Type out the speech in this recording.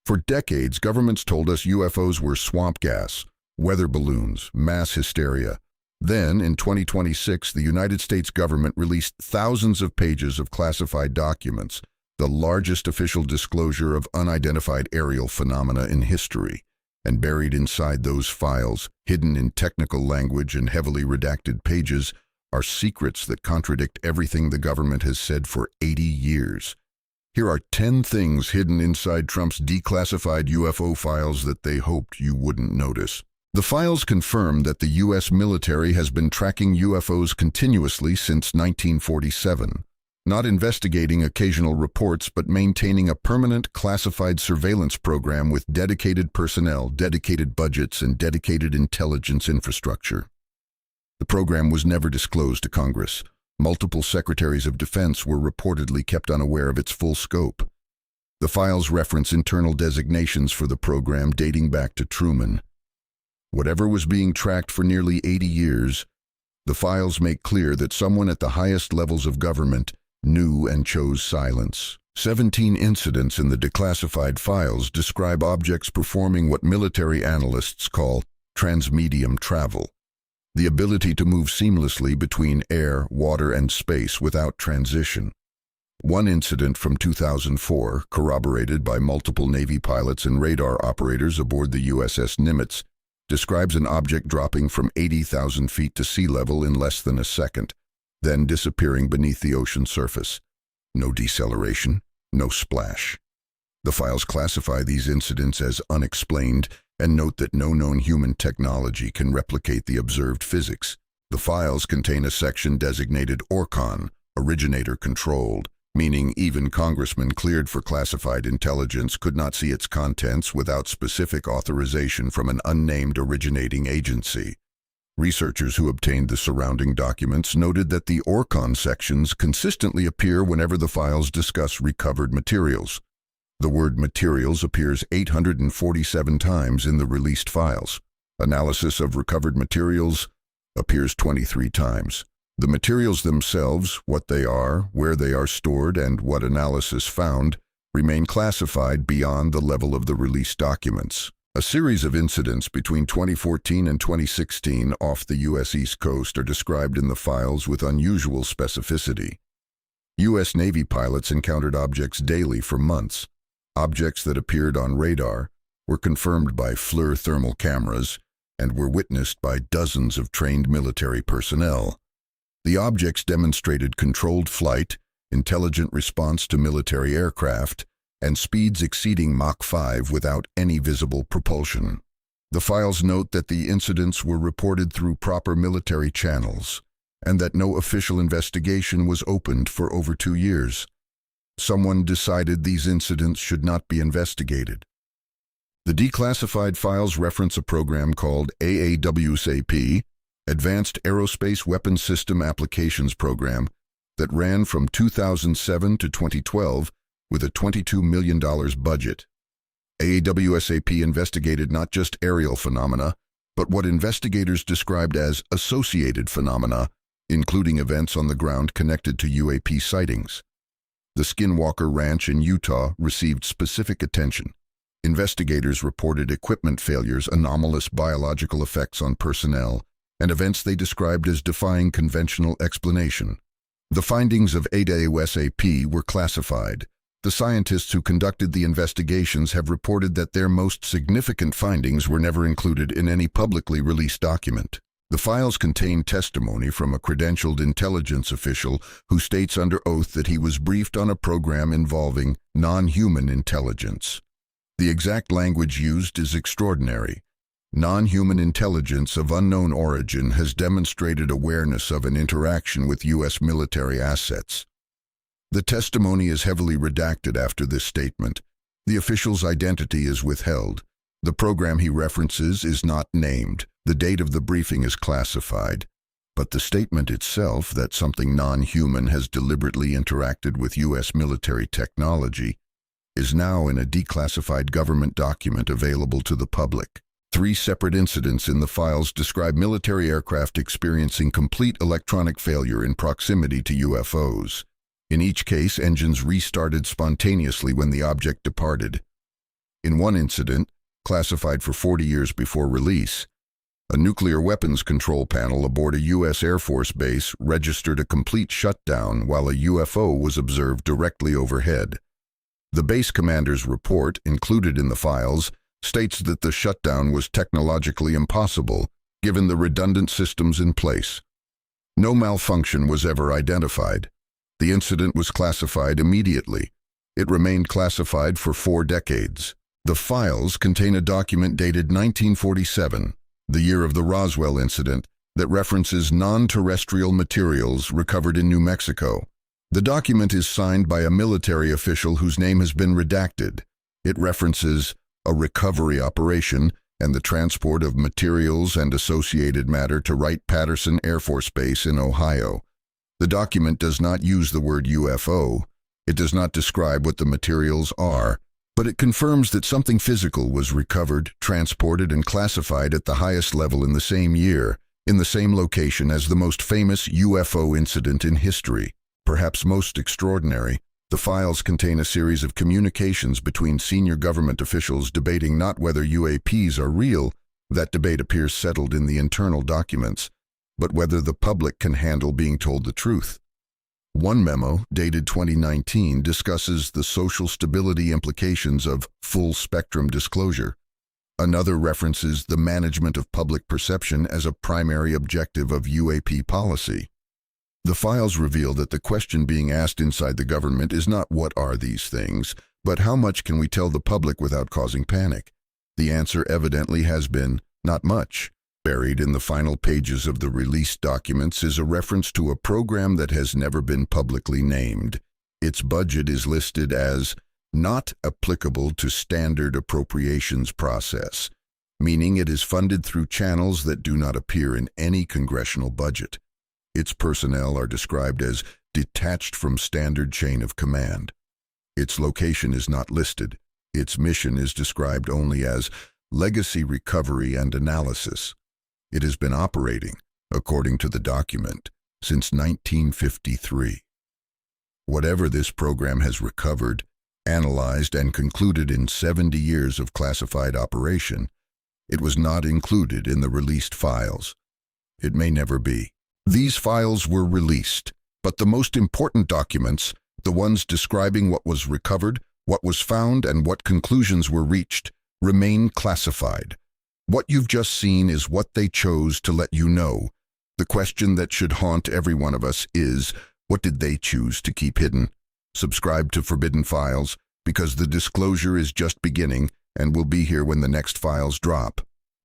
For decades, governments told us UFOs were swamp gas, weather balloons, mass hysteria. Then, in 2026, the United States government released thousands of pages of classified documents, the largest official disclosure of unidentified aerial phenomena in history. And buried inside those files, hidden in technical language and heavily redacted pages, are secrets that contradict everything the government has said for 80 years. Here are 10 things hidden inside Trump's declassified UFO files that they hoped you wouldn't notice. The files confirm that the U.S. military has been tracking UFOs continuously since 1947, not investigating occasional reports but maintaining a permanent classified surveillance program with dedicated personnel, dedicated budgets, and dedicated intelligence infrastructure. The program was never disclosed to Congress. Multiple secretaries of defense were reportedly kept unaware of its full scope. The files reference internal designations for the program dating back to Truman. Whatever was being tracked for nearly 80 years, the files make clear that someone at the highest levels of government knew and chose silence. 17 incidents in the declassified files describe objects performing what military analysts call transmedium travel, the ability to move seamlessly between air, water, and space without transition. One incident from 2004, corroborated by multiple Navy pilots and radar operators aboard the USS Nimitz, describes an object dropping from 80,000 feet to sea level in less than a second, then disappearing beneath the ocean surface. No deceleration, no splash. The files classify these incidents as unexplained and note that no known human technology can replicate the observed physics. The files contain a section designated ORCON, originator controlled, meaning even congressmen cleared for classified intelligence could not see its contents without specific authorization from an unnamed originating agency. Researchers who obtained the surrounding documents noted that the ORCON sections consistently appear whenever the files discuss recovered materials. The word materials appears 847 times in the released files. Analysis of recovered materials appears 23 times. The materials themselves, what they are, where they are stored, and what analysis found, remain classified beyond the level of the released documents. A series of incidents between 2014 and 2016 off the U.S. East Coast are described in the files with unusual specificity. U.S. Navy pilots encountered objects daily for months. Objects that appeared on radar were confirmed by FLIR thermal cameras and were witnessed by dozens of trained military personnel. The objects demonstrated controlled flight, intelligent response to military aircraft, and speeds exceeding Mach 5 without any visible propulsion. The files note that the incidents were reported through proper military channels, and that no official investigation was opened for over 2 years. Someone decided these incidents should not be investigated. The declassified files reference a program called AAWSAP, Advanced Aerospace Weapons System Applications Program, that ran from 2007 to 2012 with a $22 million budget. AAWSAP investigated not just aerial phenomena, but what investigators described as associated phenomena, including events on the ground connected to UAP sightings. The Skinwalker Ranch in Utah received specific attention. Investigators reported equipment failures, anomalous biological effects on personnel, and events they described as defying conventional explanation. The findings of AAWSAP were classified. The scientists who conducted the investigations have reported that their most significant findings were never included in any publicly released document. The files contain testimony from a credentialed intelligence official who states under oath that he was briefed on a program involving non-human intelligence. The exact language used is extraordinary. Non-human intelligence of unknown origin has demonstrated awareness of an interaction with U.S. military assets. The testimony is heavily redacted after this statement. The official's identity is withheld. The program he references is not named. The date of the briefing is classified. But the statement itself, that something non-human has deliberately interacted with U.S. military technology, is now in a declassified government document available to the public. 3 separate incidents in the files describe military aircraft experiencing complete electronic failure in proximity to UFOs. In each case, engines restarted spontaneously when the object departed. In In one incident, classified for 40 years before release, a nuclear weapons control panel aboard a U.S. Air Force base registered a complete shutdown while a UFO was observed directly overhead. The base commander's report, included in the files, states that the shutdown was technologically impossible, given the redundant systems in place. No malfunction was ever identified. The incident was classified immediately. It remained classified for 4 decades. The files contain a document dated 1947, the year of the Roswell incident, that references non-terrestrial materials recovered in New Mexico. The document is signed by a military official whose name has been redacted. It references a recovery operation and the transport of materials and associated matter to Wright-Patterson Air Force Base in Ohio. The document does not use the word UFO. It does not describe what the materials are, but it confirms that something physical was recovered, transported, and classified at the highest level in the same year, in the same location as the most famous UFO incident in history. Perhaps most extraordinary, the files contain a series of communications between senior government officials debating not whether UAPs are real, that debate appears settled in the internal documents, but whether the public can handle being told the truth. One memo, dated 2019, discusses the social stability implications of full-spectrum disclosure. Another references the management of public perception as a primary objective of UAP policy. The files reveal that the question being asked inside the government is not what are these things, but how much can we tell the public without causing panic? The answer evidently has been not much. Buried in the final pages of the released documents is a reference to a program that has never been publicly named. Its budget is listed as not applicable to standard appropriations process, meaning it is funded through channels that do not appear in any congressional budget. Its personnel are described as detached from standard chain of command. Its location is not listed. Its mission is described only as legacy recovery and analysis. It has been operating, according to the document, since 1953. Whatever this program has recovered, analyzed, and concluded in 70 years of classified operation, it was not included in the released files. It may never be. These files were released, but the most important documents, the ones describing what was recovered, what was found, and what conclusions were reached, remain classified. What you've just seen is what they chose to let you know. The question that should haunt every one of us is, what did they choose to keep hidden? Subscribe to Forbidden Files, because the disclosure is just beginning and will be here when the next files drop.